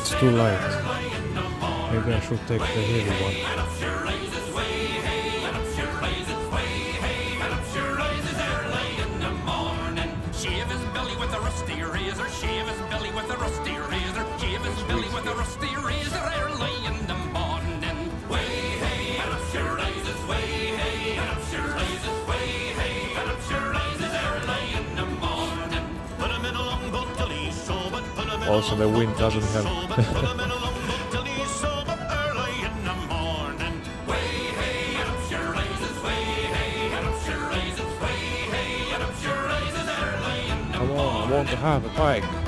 It's too light. Maybe I should take the heavy one. Shave his belly with a rusty razor, shave his belly with a rusty razor, shave his belly with a rusty razor early in the morning. Way hey, and up she rises, way hey, and up she rises, way hey, and up she rises early in the morning. Put him in a long boat till he's sober, put him in a Also the wind doesn't help. put him in a long boat till he's sober early in the morning. Way hey, and up she rises, way hey, and up she rises, way hey, and up she rises early in the Come on, I want to have a pike.